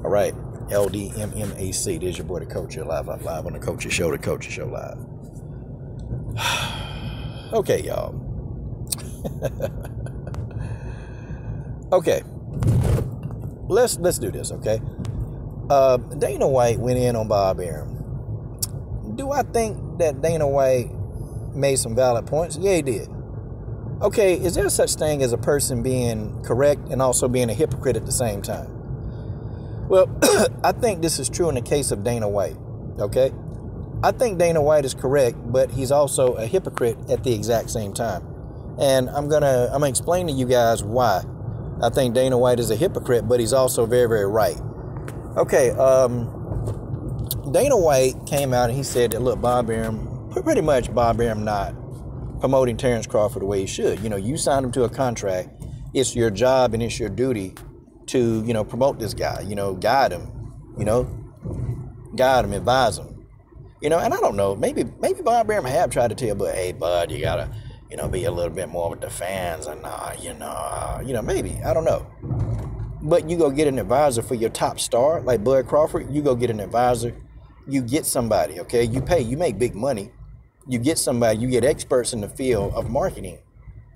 All right, LDMMAC. There's your boy, the Coach. You're live on the Coach Show, the Coach Show live. Okay, y'all. Okay, let's do this. Okay, Dana White went in on Bob Arum. Do I think that Dana White made some valid points? Yeah, he did. Okay, is there such thing as a person being correct and also being a hypocrite at the same time? Well, I think this is true in the case of Dana White, okay? I think Dana White is correct, but he's also a hypocrite at the exact same time. And I'm gonna explain to you guys why I think Dana White is a hypocrite, but he's also very, very right. Okay, Dana White came out and he said that, look, Bob Arum not promoting Terrence Crawford the way he should. You know, you signed him to a contract. It's your job and it's your duty to, promote this guy, guide him, advise him, and I don't know, maybe Bob Arum have tried to tell, but hey, bud, you gotta, be a little bit more with the fans, and maybe, I don't know. But you go get an advisor for your top star, like Bud Crawford, you go get an advisor, you get somebody, okay, you make big money, you get somebody, you get experts in the field of marketing,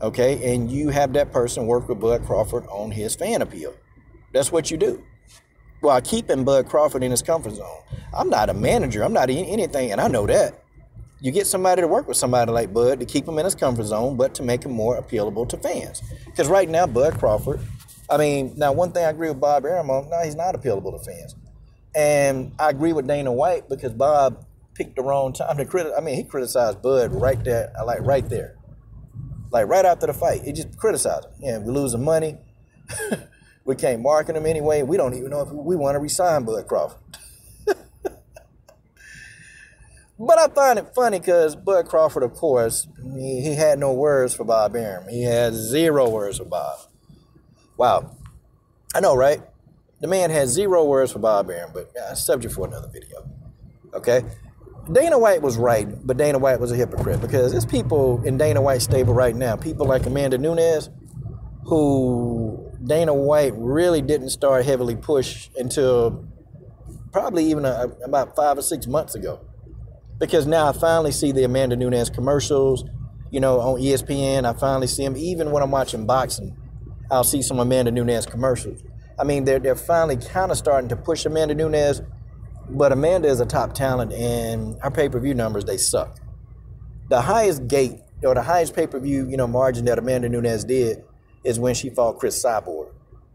okay, and you have that person work with Bud Crawford on his fan appeal. That's what you do, while keeping Bud Crawford in his comfort zone. I'm not a manager. I'm not anything, and I know that. You get somebody to work with somebody like Bud to keep him in his comfort zone, but to make him more appealable to fans. Because right now, Bud Crawford, now one thing I agree with Bob Arum on, no, he's not appealable to fans. And I agree with Dana White because Bob picked the wrong time to criticize. He criticized Bud right there, right there. Like right after the fight. He just criticized him. Yeah, we're losing money. We can't market him anyway. We don't even know if we want to resign Bud Crawford. But I find it funny because Bud Crawford, of course, he had no words for Bob Arum. He had 0 words for Bob. Wow. I know, right? The man had 0 words for Bob Arum, but subject for another video. Okay? Dana White was right, but Dana White was a hypocrite because there's people in Dana White's stable right now, people like Amanda Nunes, who Dana White really didn't start heavily push until probably even about 5 or 6 months ago. Because now I finally see the Amanda Nunes commercials, on ESPN. I finally see them. Even when I'm watching boxing, I'll see some Amanda Nunes commercials. They're finally kind of starting to push Amanda Nunes, but Amanda is a top talent, and her pay-per-view numbers, they suck. The highest gate, or the highest pay-per-view, margin that Amanda Nunes did is when she fought Chris Cyborg.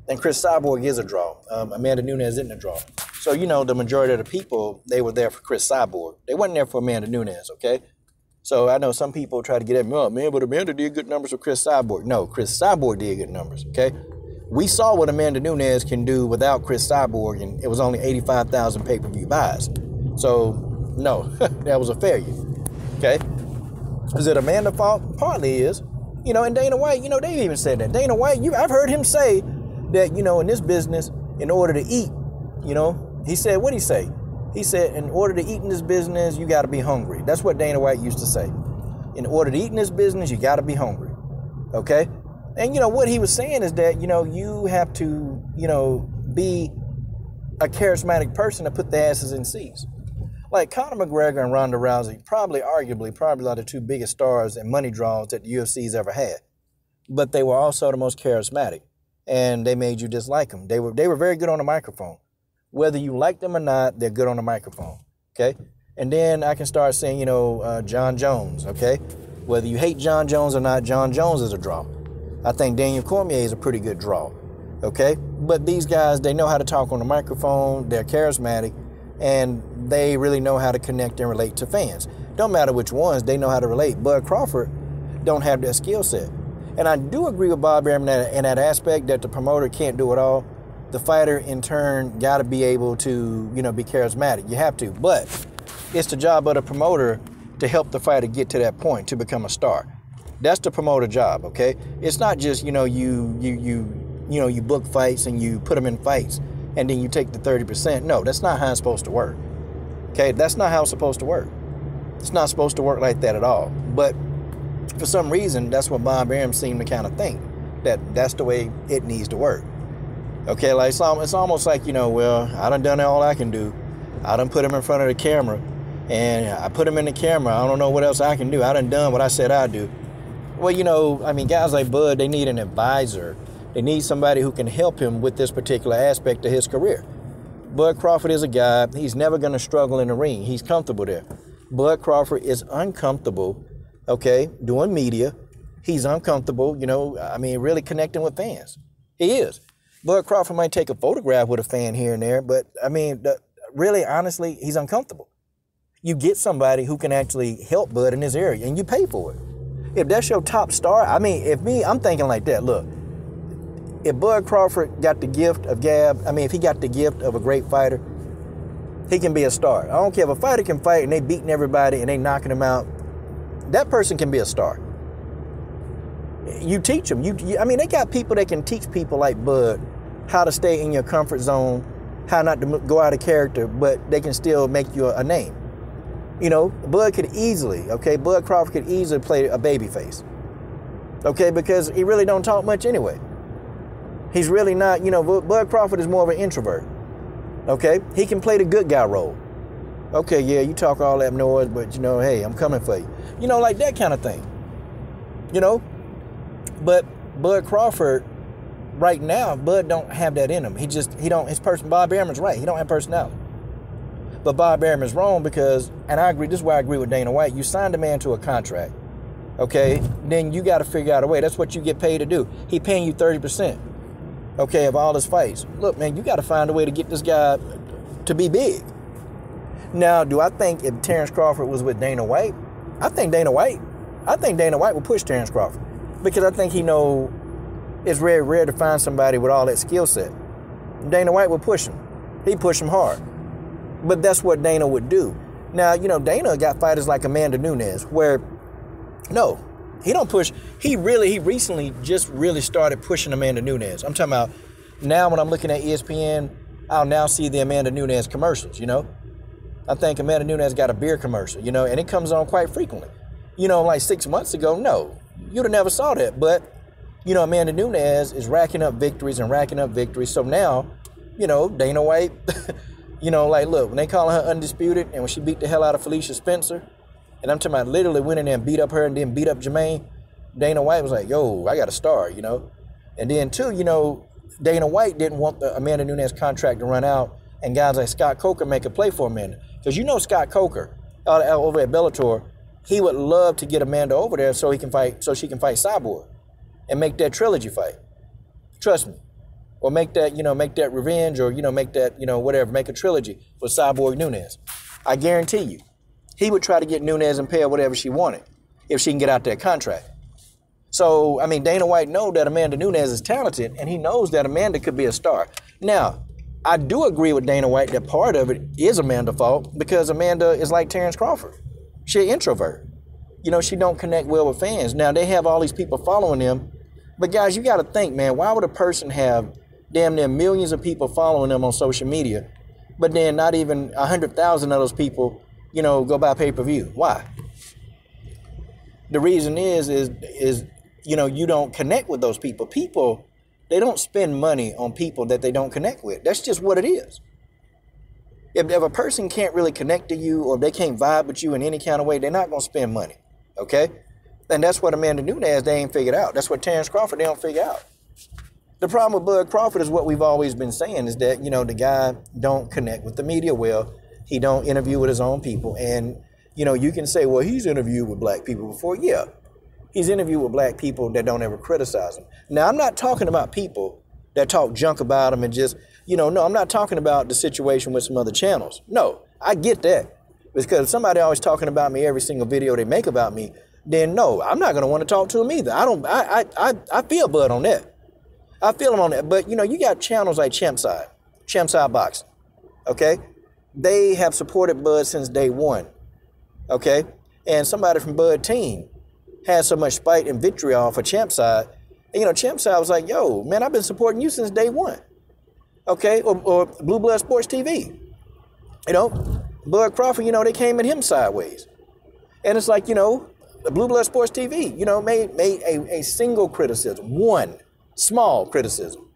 And Chris Cyborg is a draw. Amanda Nunes isn't a draw. So, the majority of the people, they were there for Chris Cyborg. They weren't there for Amanda Nunes, okay? So I know some people try to get at me, oh, man, but Amanda did good numbers with Chris Cyborg. No, Chris Cyborg did good numbers, okay? We saw what Amanda Nunes can do without Chris Cyborg, and it was only 85,000 pay-per-view buys. So, no, that was a failure, okay? Is it Amanda's fault? Partly is. And Dana White, they even said that. Dana White, I've heard him say that, in this business, in order to eat, he said, what'd he say? He said, in order to eat in this business, you got to be hungry. That's what Dana White used to say. In order to eat in this business, you got to be hungry, okay? And, what he was saying is that, you have to, be a charismatic person to put the asses in seats. Like Conor McGregor and Ronda Rousey, arguably are the 2 biggest stars and money draws that the UFC's ever had. But they were also the most charismatic, and they made you dislike them. They were very good on the microphone. Whether you like them or not, they're good on the microphone, okay? And then I can start saying, John Jones, okay? Whether you hate John Jones or not, John Jones is a draw. I think Daniel Cormier is a pretty good draw, okay? But these guys, they know how to talk on the microphone, they're charismatic, and they really know how to connect and relate to fans. Don't matter which ones, they know how to relate. Bud Crawford don't have that skill set. And I do agree with Bob Arum in that aspect that the promoter can't do it all. The fighter, in turn, got to be able to, be charismatic. You have to. But it's the job of the promoter to help the fighter get to that point, to become a star. That's the promoter job, okay? It's not just, you book fights and you put them in fights and then you take the 30%. No, that's not how it's supposed to work, okay? That's not how it's supposed to work. It's not supposed to work like that at all. But for some reason, that's what Bob Arum seemed to kind of think, that that's the way it needs to work. Okay, like it's almost like, well, I done all I can do. I done put him in front of the camera, and I put him in the camera. I don't know what else I can do. I done what I said I'd do. Well, I mean, guys like Bud, they need an advisor. They need somebody who can help him with this particular aspect of his career. Bud Crawford is a guy, he's never going to struggle in the ring. He's comfortable there. Bud Crawford is uncomfortable, okay, doing media. He's uncomfortable, I mean, really connecting with fans. He is. Bud Crawford might take a photograph with a fan here and there, but, I mean, really, honestly, he's uncomfortable. You get somebody who can actually help Bud in this area, and you pay for it. If that's your top star, I mean, I'm thinking like that. Look, if Bud Crawford got the gift of gab, I mean, if he got the gift of a great fighter, he can be a star. I don't care if a fighter can fight and they beating everybody and they knocking them out. That person can be a star. You teach them. I mean, they got people that can teach people like Bud how to stay in your comfort zone, how not to go out of character, but they can still make you a name. Bud could easily, Bud Crawford could easily play a babyface, because he really don't talk much anyway. He's really not, Bud Crawford is more of an introvert, He can play the good guy role. Okay, yeah, you talk all that noise, but, hey, I'm coming for you. Like that kind of thing, But Bud Crawford, right now, Bud don't have that in him. Bob Arum right, he don't have personality. But Bob Arum is wrong because, and I agree, this is why I agree with Dana White, you signed a man to a contract, then you got to figure out a way. That's what you get paid to do. He paying you 30%, of all his fights. Look, man, you got to find a way to get this guy to be big. Now, do I think if Terrence Crawford was with Dana White, I think Dana White would push Terrence Crawford because I think he know it's very rare to find somebody with all that skill set. Dana White would push him. He'd push him hard. But that's what Dana would do. Now, Dana got fighters like Amanda Nunes where, no, he don't push. He recently just really started pushing Amanda Nunes. I'm talking about now when I'm looking at ESPN, I'll now see the Amanda Nunes commercials, I think Amanda Nunes got a beer commercial, and it comes on quite frequently. Like 6 months ago, no, you'd have never saw that. But, Amanda Nunes is racking up victories. So now, Dana White... like, look, when they call her undisputed and when she beat the hell out of Felicia Spencer, and I'm talking about literally went in there and beat up her and then beat up Jermaine, Dana White was like, yo, I got a star, And then, too, Dana White didn't want the Amanda Nunes contract to run out and guys like Scott Coker make a play for Amanda. Because Scott Coker over at Bellator, he would love to get Amanda over there so she can fight Cyborg and make that trilogy fight. Trust me. Or make that revenge or, make that, whatever, make a trilogy with Cyborg Nunes. I guarantee you, he would try to get Nunes and pay her whatever she wanted if she can get out that contract. So, I mean, Dana White knows that Amanda Nunes is talented and he knows that Amanda could be a star. Now, I do agree with Dana White that part of it is Amanda's fault because Amanda is like Terrence Crawford. She's an introvert. She don't connect well with fans. Now, they have all these people following them. But, guys, you got to think, man, why would a person have damn near millions of people following them on social media, but then not even 100,000 of those people, go buy pay-per-view? Why? The reason is you don't connect with those people. People, they don't spend money on people that they don't connect with. That's just what it is. If a person can't really connect to you or they can't vibe with you in any kind of way, they're not going to spend money, And that's what Amanda Nunes, they ain't figured out. That's what Terrence Crawford, they don't figure out. The problem with Bud Crawford is what we've always been saying is that, the guy don't connect with the media well. He don't interview with his own people. And, you can say, well, he's interviewed with black people before. Yeah, he's interviewed with black people that don't ever criticize him. Now, I'm not talking about people that talk junk about him and just, no, I'm not talking about the situation with some other channels. No, I get that. Because if somebody always talking about me every single video they make about me, then no, I'm not going to want to talk to him either. I feel Bud on that. I feel him on that. But, you got channels like Champside Boxing, They have supported Bud since day one, And somebody from Bud team had so much spite and vitriol for Champside. And, Champside was like, yo, man, I've been supporting you since day one, Or Blue Blood Sports TV. Bud Crawford, they came at him sideways. And it's like, the Blue Blood Sports TV, made a single criticism, one small criticism.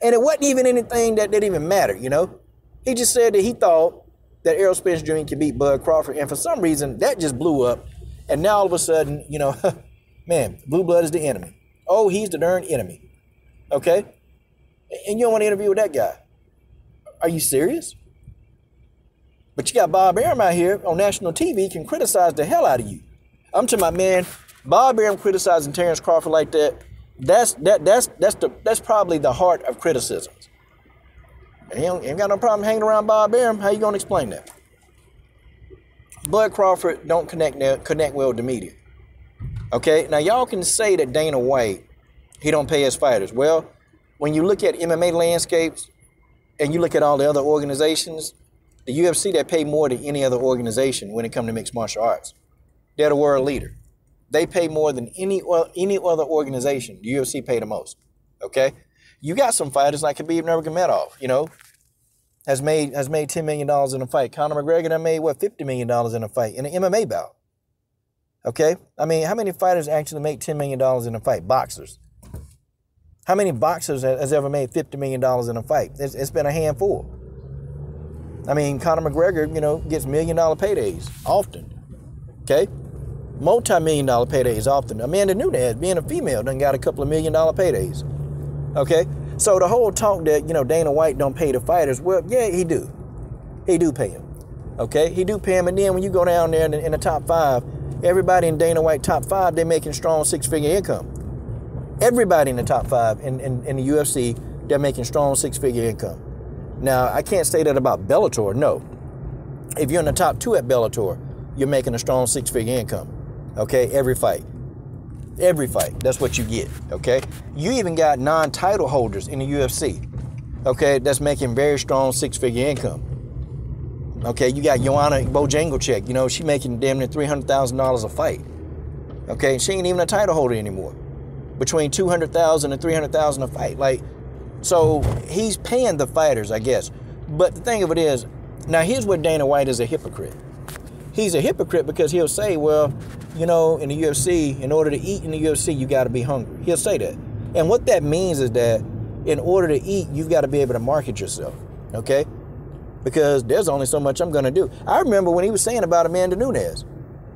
And it wasn't even anything that didn't even matter, you know? He just said that he thought that Errol Spence Jr. could beat Bud Crawford. And for some reason, that just blew up. And now all of a sudden, you know, man, blue blood is the enemy. Oh, he's the darn enemy. Okay? And you don't want to interview with that guy. Are you serious? But you got Bob Arum out here on national TV can criticize the hell out of you. I'm talking about, man, Bob Arum criticizing Terrence Crawford like that. That's probably the heart of criticisms. And you ain't got no problem hanging around Bob Arum. How you gonna explain that? Bud Crawford don't connect well with the media. Okay, now y'all can say that Dana White, he don't pay his fighters. Well, when you look at MMA landscapes and you look at all the other organizations, the UFC, they pay more than any other organization when it comes to mixed martial arts. They're the world leader. They pay more than any other organization. The UFC pay the most. Okay, you got some fighters like Khabib Nurmagomedov, you know, has made $10 million in a fight. Conor McGregor done made, what, $50 million in a fight, in an MMA bout. Okay? I mean, how many fighters actually make $10 million in a fight? Boxers. How many boxers has ever made $50 million in a fight? It's been a handful. I mean, Conor McGregor, you know, gets $1 million paydays often. Okay? Multi-million-dollar paydays often. Amanda Nunes, being a female, done got a couple of $1 million paydays. Okay? So the whole talk that, you know, Dana White don't pay the fighters, well, yeah, he do. He do pay them. Okay? He do pay them, and then when you go down there in the top 5, everybody in Dana White top 5, they're making strong 6-figure income. Everybody in the top 5 in the UFC, they're making strong 6-figure income. Now, I can't say that about Bellator, no. If you're in the top 2 at Bellator, you're making a strong 6-figure income. Okay? Every fight. Every fight. That's what you get. Okay? You even got non-title holders in the UFC. Okay? That's making very strong 6-figure income. Okay? You got Joanna Bojanglecheck. You know, she making damn near $300,000 a fight. Okay? She ain't even a title holder anymore. Between $200,000 and $300,000 a fight. Like, so he's paying the fighters, I guess. But the thing of it is, now here's where Dana White is a hypocrite. He's a hypocrite because he'll say, well, you know, in the UFC, in order to eat in the UFC, you got to be hungry. He'll say that. And what that means is that in order to eat, you've got to be able to market yourself. Okay? Because there's only so much I'm going to do. I remember when he was saying about Amanda Nunes.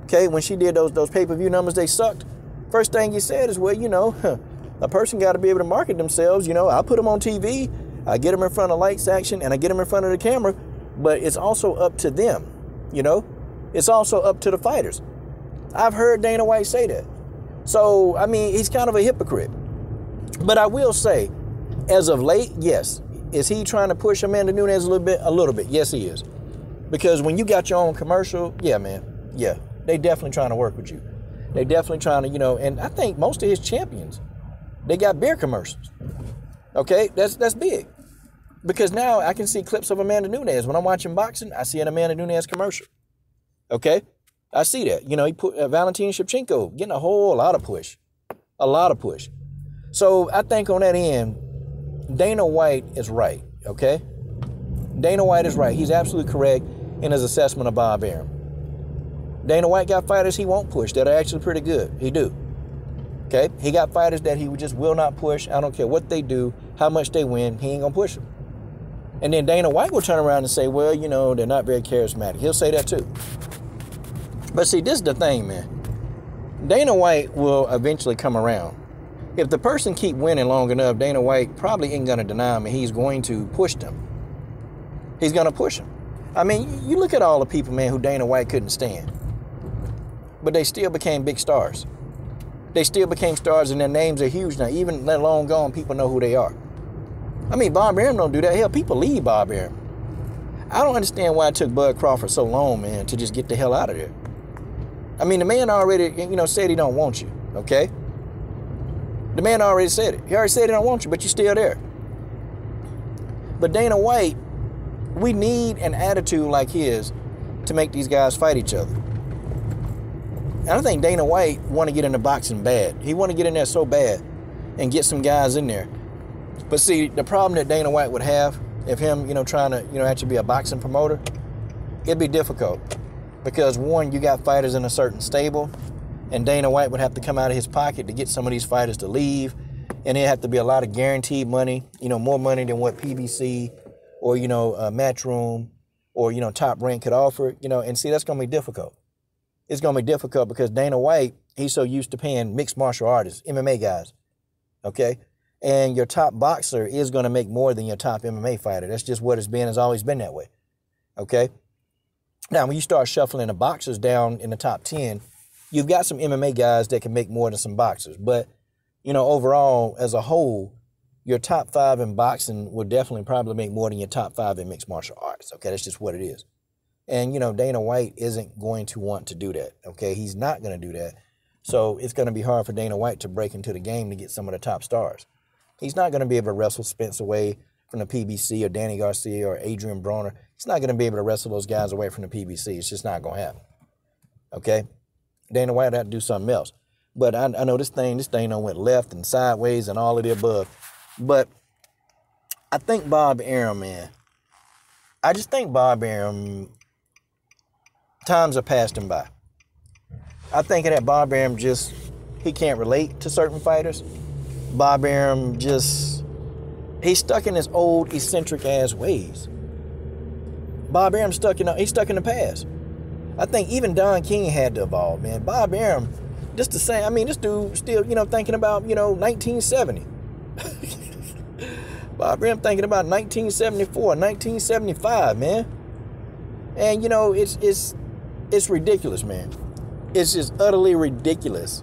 Okay? When she did those pay-per-view numbers, they sucked. First thing he said is, well, you know, a person got to be able to market themselves. You know, I put them on TV, I get them in front of lights action, and I get them in front of the camera. But it's also up to them, you know? It's also up to the fighters. I've heard Dana White say that. So, I mean, he's kind of a hypocrite. But I will say, as of late, yes. Is he trying to push Amanda Nunes a little bit? A little bit. Yes, he is. Because when you got your own commercial, yeah, man. Yeah. They definitely trying to work with you. They definitely trying to, you know, and I think most of his champions, they got beer commercials. Okay? That's big. Because now I can see clips of Amanda Nunes. When I'm watching boxing, I see an Amanda Nunes commercial. Okay? I see that. You know, he put Valentina Shevchenko getting a whole lot of push. A lot of push. So I think on that end, Dana White is right. Okay? Dana White is right. He's absolutely correct in his assessment of Bob Arum. Dana White got fighters he won't push that are actually pretty good. He do. Okay? He got fighters that he just will not push. I don't care what they do, how much they win, he ain't going to push them. And then Dana White will turn around and say, well, you know, they're not very charismatic. He'll say that too. But see, this is the thing, man. Dana White will eventually come around. If the person keep winning long enough, Dana White probably ain't going to deny him, and he's going to push them. He's going to push them. I mean, you look at all the people, man, who Dana White couldn't stand. But they still became big stars. They still became stars, and their names are huge now. Even let alone gone, people know who they are. I mean, Bob Arum don't do that. Hell, people leave Bob Arum. I don't understand why it took Bud Crawford so long, man, to just get the hell out of there. I mean, the man already, you know, said he don't want you, okay? The man already said it. He already said he don't want you, but you're still there. But Dana White, we need an attitude like his to make these guys fight each other. And I think Dana White want to get into boxing bad. He want to get in there so bad and get some guys in there. But see, the problem that Dana White would have if him, you know, trying to, you know, actually be a boxing promoter, it'd be difficult. Because one, you got fighters in a certain stable, and Dana White would have to come out of his pocket to get some of these fighters to leave. And it have to be a lot of guaranteed money, more money than what PBC or, Matchroom or, Top Rank could offer, and see, that's going to be difficult. It's going to be difficult because Dana White, he's so used to paying mixed martial artists, MMA guys, okay? And your top boxer is going to make more than your top MMA fighter. That's just what it's always been that way, okay? Now, when you start shuffling the boxers down in the top 10, you've got some MMA guys that can make more than some boxers. But, overall, as a whole, your top 5 in boxing will definitely probably make more than your top 5 in mixed martial arts, okay? That's just what it is. And, Dana White isn't going to want to do that, okay? He's not going to do that. So it's going to be hard for Dana White to break into the game to get some of the top stars. He's not going to be able to wrestle Spence away from the PBC or Danny Garcia or Adrian Broner. He's not going to be able to wrestle those guys away from the PBC. It's just not going to happen, okay? Dana White had to do something else. But I know this thing done went left and sideways and all of the above. But I think Bob Arum, man, I just think Bob Arum, times are passed him by. I think that Bob Arum he can't relate to certain fighters. Bob Arum he's stuck in his old eccentric ass ways. Bob Arum he's stuck in the past. I think even Don King had to evolve, man. Bob Arum, just the same. I mean, this dude still, thinking about, 1970. Bob Arum thinking about 1974, 1975, man. And, it's ridiculous, man. It's just utterly ridiculous.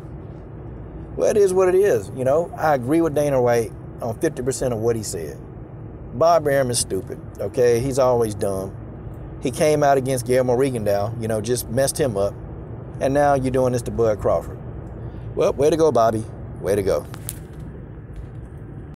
Well, it is what it is, I agree with Dana White on 50% of what he said. Bob Arum is stupid, okay? He's always dumb. He came out against Guillermo Rigondeaux, just messed him up. And now you're doing this to Bud Crawford. Well, way to go, Bobby. Way to go.